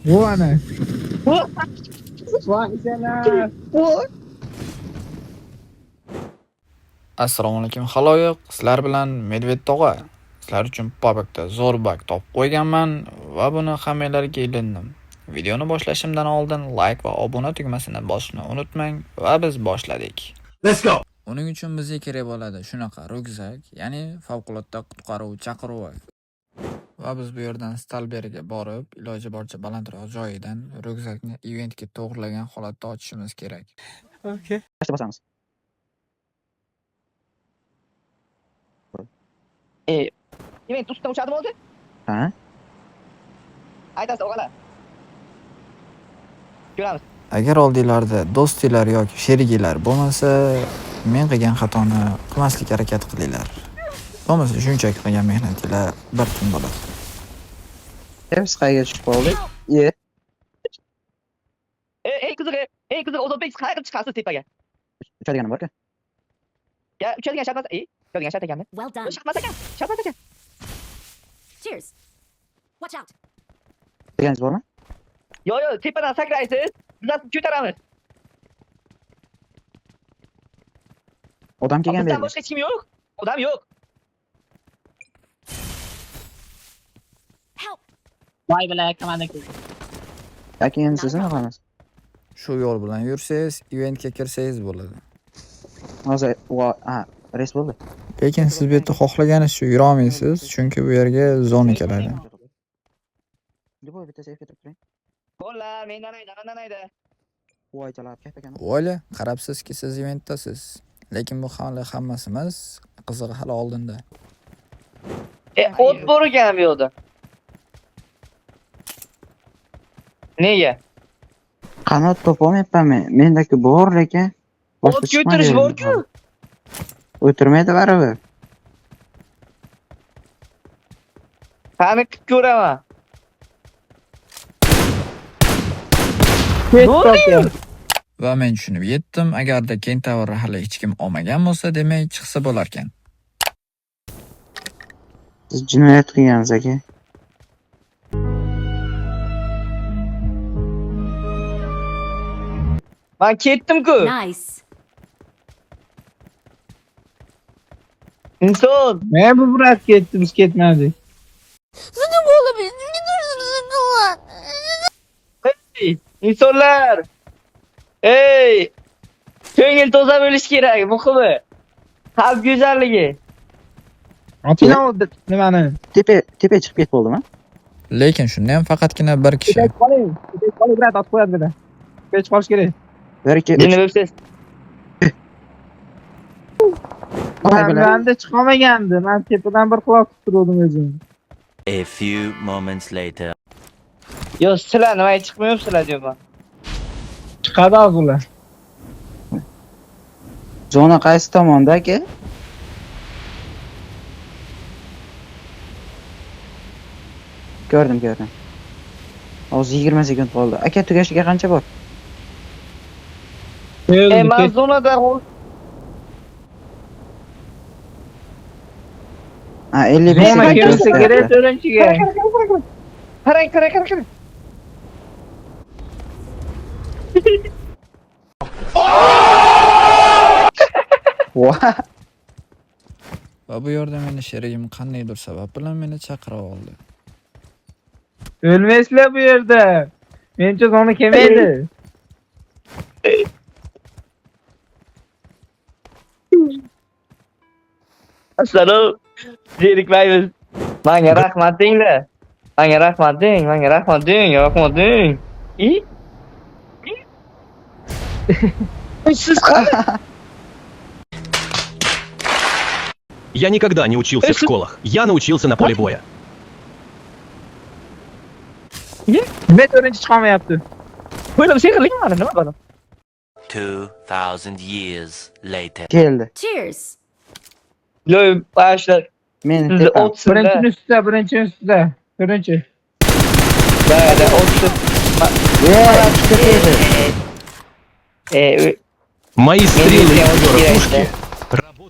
Bu ana. Voy Assalomu alaykum xaloyiq. Sizlar bilan Medved tog'a. Sizlar uchun Pabakda zo'r bak topib qo'yganman va buni hammanglarga ilindim. Videoni boshlashimdan oldin like va obuna tugmasini bosishni unutmang va biz boshladik. Let's go. Uning uchun bizga kerak bo'ladi shunaqa ryukzak, ya'ni favqulodda qutqaruv chaqiruvi. Va biz bu yerdan Stalbergga borib, iloji boricha balandroq joyidan ryukzakni eventga to'g'rilagan holatda ochishimiz kerak. Okay. Kaçta basarmız? Event ustidan uçardim oldu. Ha? Aytasiz o'g'alar. Ko'ramiz. Agar oldinglarda do'stinglar yoki sheriginglar bo'lmasa, men qilgan xatoni qilmaslikka harakat qilinglar. Bo'lmasa shunchaki qilgan mehnatinglar bir kun bo'ladi. Hepsi qayga tushib qoldik. Ye. Ey qiziq, Ozodbek siz qayerga chiqasiz tepaga? Uchadiganim bor-ku. Ya uchadigan shart emas. Uchadigan shart ekanmi? Well done. Shart ekan. Cheers. Watch out. Deganingiz bormi? Yo, tepadan sakraysiz. Biz ko'taramiz. Odam kelgan Bizdan berdi. boshqa hech kim yo'q. Odam yo'q. Help. Voy bilan komanda keldi. Yoki endi sizni qilamiz. Shu yo'l bilan yursangiz, eventga kirsangiz bo'ladi. Hozir res bo'ldi. Lekin siz bu yerda xohlaganingizcha yura olmaysiz, chunki bu yerga zona keladi. Liboy bitta seyf ketirib turing. Bo'llar, mendan ayda. Voy chalab katta ekan. Oila, qarabsizki siz eventdasiz. Lekin bu hali hammasi emas, qizig'i hali oldinda. O't bor ekan bu yoqda. Nega? Qanot topolmayapmanmi? Mendagi bor lekin. O't ko'tirish bor-ku. O'tirmaydi baribir. Qani qilib ko'raman. Va men tushunib yetdim, agarda Kentavrni hali hech kim olmagan bo'lsa, demak chiqsa bo'lar ekan. Siz jinoyat qilgansiz aka. Men ketdim-ku. Nice. Inson. Men bu brat ketdi, biz ketmadik. İnsonlar. Ey! Ko'ngil toza bo'lish kerak, muhimi. Qalb go'zalligi. Otina oldi nimani? Tepe chiqib ketib bo'ldimi? Lekin shunda ham faqatgina bir kishi. Qoling, brat, ot qo'yadi dedi. Kech qolish kerak. 1 2 Nima bo'lsiz? Banda chiqolmagandi. Men tepadan bir quloq tutib turdim o'zim. A few moments later. Yo, sizlar nimaga chiqmayapsizlar deyman. Chiqadi bular. Zona qaysi tomonda aka? Ko'rdim. Hozir 20 sekund qoldi. Aka tugashiga qancha bor? Men zonada Ha 55 Zona kelsa sekund. kerak to'rtinchiga. qarang. Va bu yerda meni sherigim qandaydir sabab bilan meni chaqira oldi. O'lmaysizlar bu yerda. Mencha zona kelmaydi. Assalomu zerikmaymiz. Menga rahmatinglar. Menga rahmating. Siz qani? Я никогда не учился в школах. Я научился на поле боя. Nima to'rtinchi chiqolmayapti? Bo'lim sehrligimi nima bo'ldi? 2000 years later. Keldi. Cheers. Yo, başla. Men Siz tepam. otsizlar. Birinchi ustida. To'rtinchi. Bayada otsiz. Мои стрелы из пушки.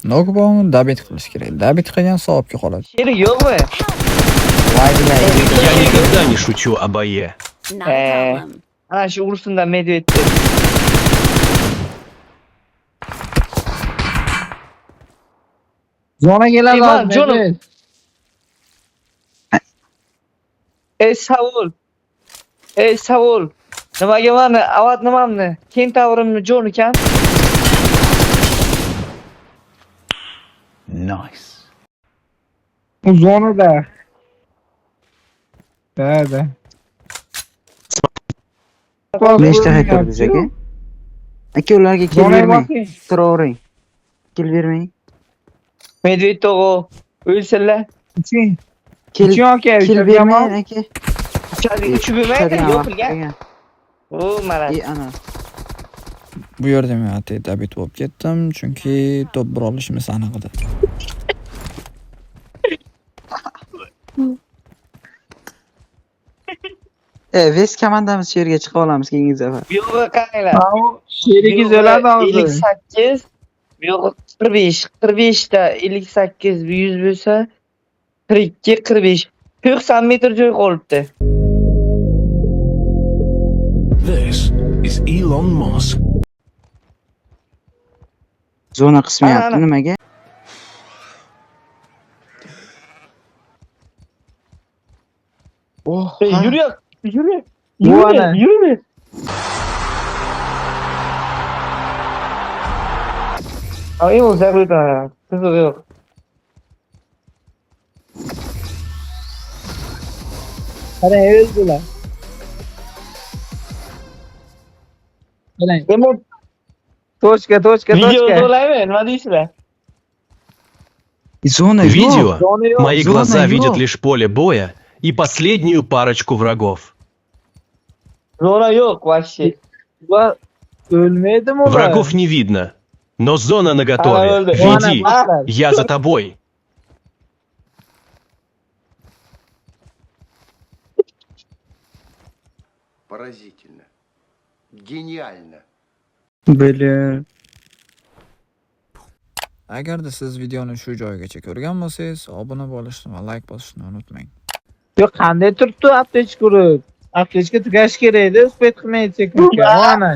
Nokbonni dabit qilish kerak. Dabit qilgan savobga qoladi. Sherik yo'qmi? Voy bilay. Я никогда не шучу о бое. Not a problem. Ana shu ursindan medvedni. Zona keladi. Iman, hozir, jonim. Medved. Savol. Savol. Nimaga mani avat nimamni? Kentavrimni Jon ekan. U zonada. Da. Nechta haykaldingiz aka? Aka ularga kill Zonaga bermang. boqing. Turavering. Kill bermang. Medved tog'u. O'lsinlar. Uching. Kill Uching aka. kill uchirgan bermang mol. aka. Uchib bo'lmaydi, Uchadigan yo'q vaqt bilgan. kelgan. O, mana. Ana. Bu yerda men atay dabit bo'lib ketdim, chunki to'p bir olishimiz aniq edi. Vest komandamiz shu yerga chiqa olamiz keyingi safar. Bu yo'g'i qaranglar. Ha, u sherigiz o'ladi hozir. 58, bu yo'g'i 45, 45 ta 58, 100 bo'lsa 42, 45. 90 metr joy qolibdi. This is Elon Musk. Zona qismayapti Ana. nimaga? Oh, Yuri. Bu ana. Yuri. Ay, o'zar o'ta. Qiziq yo'q. Qarang, o'ldilar. Qarang. Tochka. Video to'laymi? Nima deysizlar? Zona yo'q. Видео? Zona yo'q. Мои Зона глаза ёб. видят лишь поле боя и последнюю парочку врагов. Zona yo'q, вообще. Ular o'lmaydimi ular? Врагов не видно, но зона наготове. Ana, o'ldi. Веди, Ana, я за тобой. Поразительно. Гениально. Блин. Agarda siz videoni shu joygacha ko'rgan bo'lsangiz, obuna bo'lishni va like bosishni unutmang. Yo'q, qanday turibdi aptechka urib? Aptechka tugash kerak edi, uspet qilmaydi sekundga. Ana.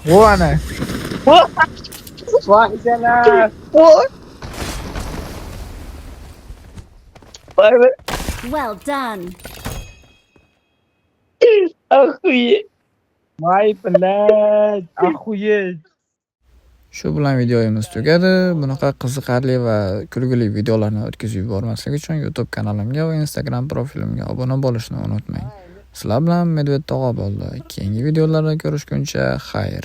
Ana. Vahşalar. Vay be. Well done. Охуеть. Vay bilan, ахуеть. Shu bilan videomiz tugadi. Bunaqa qiziqarli va kulgili videolarni o'tkazib yubormaslik uchun YouTube kanalimga va Instagram profilimga obuna bo'lishni unutmang. Sizlar bilan Medved tog'a bo'ldi. Keyingi videolarda ko'rishguncha xayr.